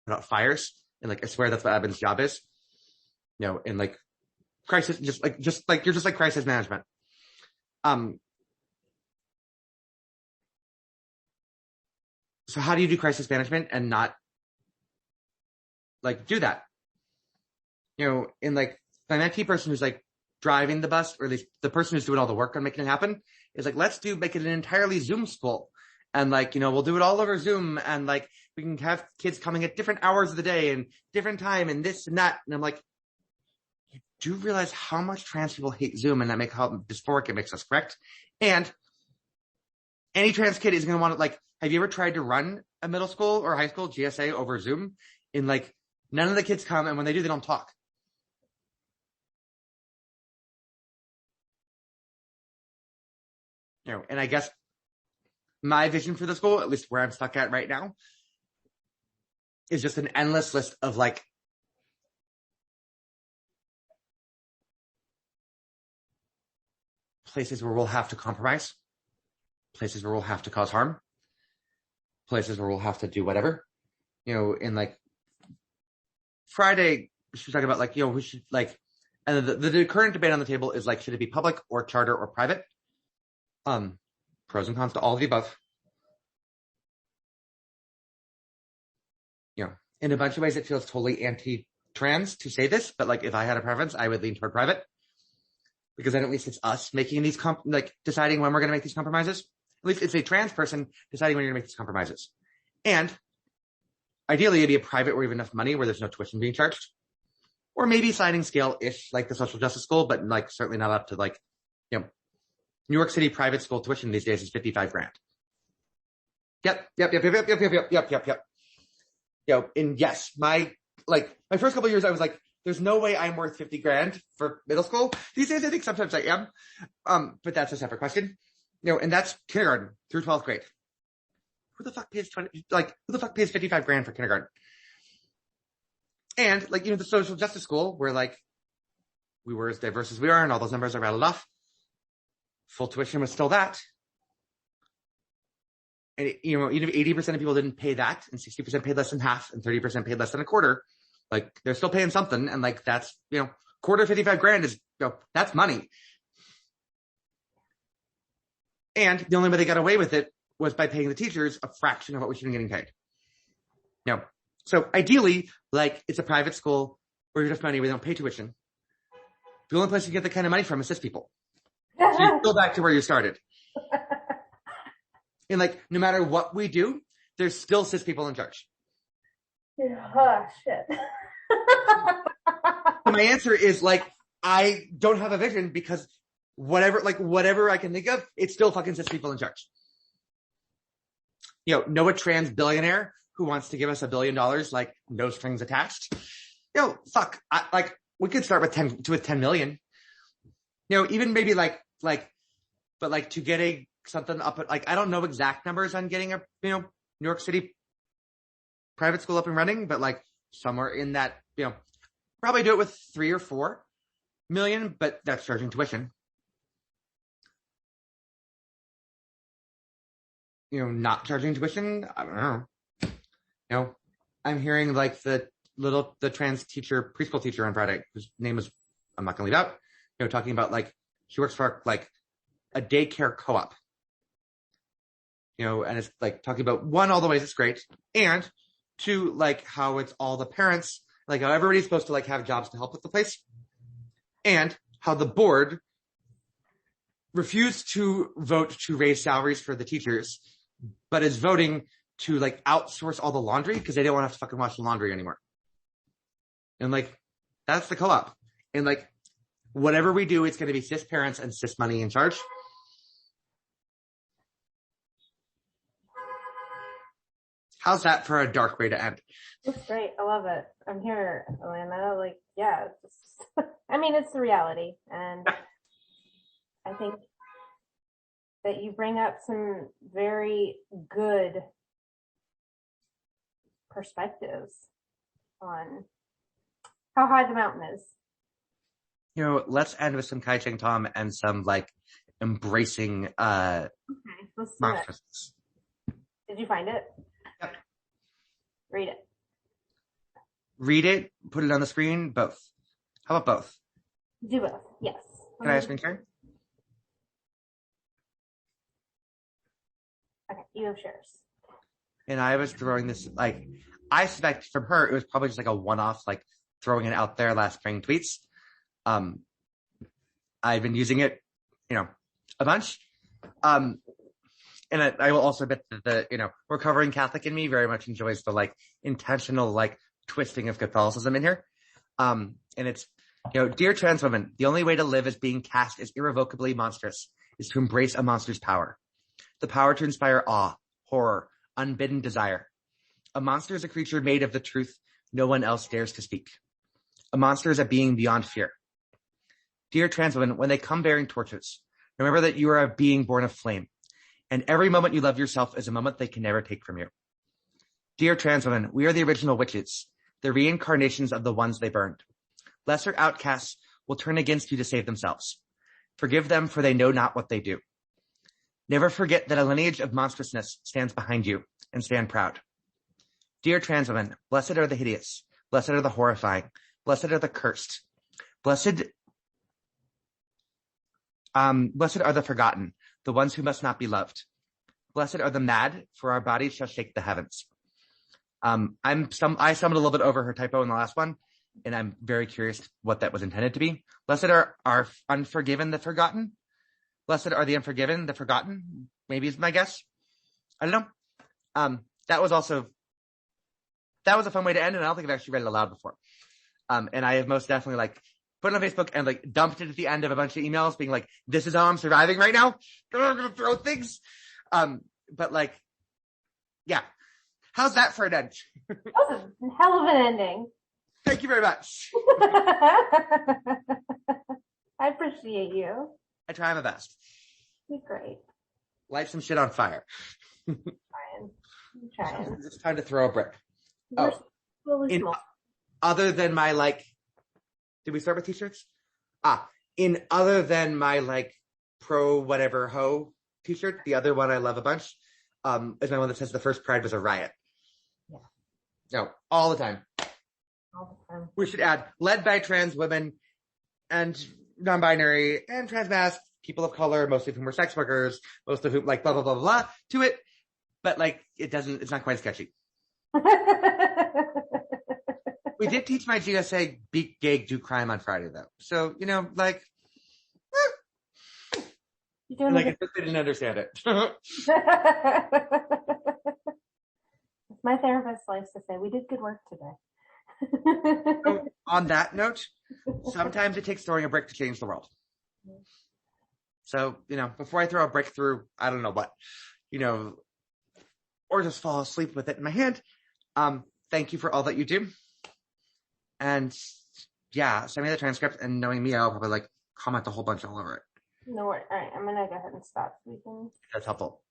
put out fires. And like, I swear that's what admin's job is. In like crisis, just like you're just like crisis management. So how do you do crisis management and not like do that? In like the IT person who's like driving the bus, or at least the person who's doing all the work on making it happen, is like, make it an entirely Zoom school. And like, we'll do it all over Zoom, and like we can have kids coming at different hours of the day and different time and this and that. And I'm like, you do realize how much trans people hate Zoom and how dysphoric it makes us, correct? And any trans kid is going to want to, like, have you ever tried to run a middle school or high school GSA over Zoom? In like, none of the kids come, and when they do, they don't talk. And I guess my vision for the school, at least where I'm stuck at right now, is just an endless list of like places where we'll have to compromise, places where we'll have to cause harm, places where we'll have to do whatever. In like Friday, she was talking about like, we should like, and the current debate on the table is like, should it be public or charter or private? Pros and cons to all of the above. In a bunch of ways, it feels totally anti-trans to say this, but like, if I had a preference, I would lean toward private, because then at least it's us making these deciding when we're going to make these compromises. At least it's a trans person deciding when you're going to make these compromises. And ideally, it'd be a private where you have enough money where there's no tuition being charged, or maybe sliding scale-ish like the social justice school, but like certainly not up to like, New York City private school tuition these days is $55,000. Yep. And yes, my first couple of years, I was like, there's no way I'm worth $50,000 for middle school. These days, I think sometimes I am. But that's a separate question. And that's kindergarten through 12th grade. Who the fuck pays $55,000 for kindergarten? And like, the social justice school where like we were as diverse as we are and all those numbers are rattled off. Full tuition was still that. And, even if 80% of people didn't pay that, and 60% paid less than half, and 30% paid less than a quarter, like, they're still paying something. And, like, that's, quarter $55,000 is, that's money. And the only way they got away with it was by paying the teachers a fraction of what we should be getting paid. So ideally, like, it's a private school where you have money, we don't pay tuition. The only place you get the kind of money from is cis people. So you go back to where you started. And like, no matter what we do, there's still cis people in charge. Oh, shit. So my answer is like, I don't have a vision because whatever I can think of, it's still fucking cis people in charge. Know a trans billionaire who wants to give us $1 billion, like no strings attached. Fuck. We could start with 10 million. Even maybe but to get something up at, like, I don't know exact numbers on getting a, New York City private school up and running, but like somewhere in that, probably do it with 3 or 4 million, but that's charging tuition. Not charging tuition, I don't know. I'm hearing like the trans teacher, preschool teacher on Friday, whose name is, I'm not gonna leave out, talking about like, she works for like a daycare co-op. And it's like talking about, 1, all the ways it's great, and 2, like how it's all the parents, like how everybody's supposed to like have jobs to help with the place, and how the board refused to vote to raise salaries for the teachers, but is voting to like outsource all the laundry because they don't want to have to fucking wash the laundry anymore. And like, that's the co-op. And like, whatever we do, it's going to be cis parents and cis money in charge. How's that for a dark way to end? It's great. I love it. I'm here, Alana. Like, yeah, it's the reality. And I think that you bring up some very good perspectives on how high the mountain is. Let's end with some Kai Cheng Tom and some like embracing Okay, let's do it. Did you find it? Yep. Read it. read it, put it on the screen, both. How about both? Do both, yes. Can I screen share? Okay, you have shares. And I was throwing this, like, I suspect from her, it was probably just like a one-off, like throwing it out there last spring tweets. I've been using it, a bunch. And I will also admit that the, recovering Catholic in me very much enjoys the like intentional, like twisting of Catholicism in here. And it's, dear trans women, the only way to live as being cast as irrevocably monstrous is to embrace a monster's power. The power to inspire awe, horror, unbidden desire. A monster is a creature made of the truth no one else dares to speak. A monster is a being beyond fear. Dear trans women, when they come bearing torches, remember that you are a being born of flame, and every moment you love yourself is a moment they can never take from you. Dear trans women, we are the original witches, the reincarnations of the ones they burned. Lesser outcasts will turn against you to save themselves. Forgive them, for they know not what they do. Never forget that a lineage of monstrousness stands behind you, and stand proud. Dear trans women, blessed are the hideous, blessed are the horrifying, blessed are the cursed, blessed are the forgotten, the ones who must not be loved. Blessed are the mad, for our bodies shall shake the heavens. I stumbled a little bit over her typo in the last one, and I'm very curious what that was intended to be. Blessed are unforgiven, the forgotten. Blessed are the unforgiven, the forgotten. Maybe is my guess. I don't know. That was a fun way to end, and I don't think I've actually read it aloud before. And I have most definitely like put it on Facebook and like dumped it at the end of a bunch of emails being like, this is how I'm surviving right now. I'm going to throw things. But like, yeah. How's that for an end? That was a hell of an ending. Thank you very much. I appreciate you. I try my best. You're great. Light some shit on fire. I'm trying. It's time to throw a brick. We're really small. Other than my like, did we start with t-shirts? In other than my like pro whatever ho t-shirt, the other one I love a bunch is my one that says the first Pride was a riot. Yeah. No, all the time. All the time. We should add led by trans women and non-binary and trans mass people of color, most of whom are sex workers, most of whom like blah blah blah blah to it. But like it's not quite as sketchy. We did teach my GSA be gay, do crime on Friday though. So, like I didn't understand it. My therapist likes to say, we did good work today. So, on that note, sometimes it takes throwing a brick to change the world. So, before I throw a brick through, I don't know what, or just fall asleep with it in my hand, thank you for all that you do. And yeah, send me the transcript, and knowing me, I'll probably like comment a whole bunch all over it. No worries. All right, I'm gonna go ahead and stop so we can. That's helpful.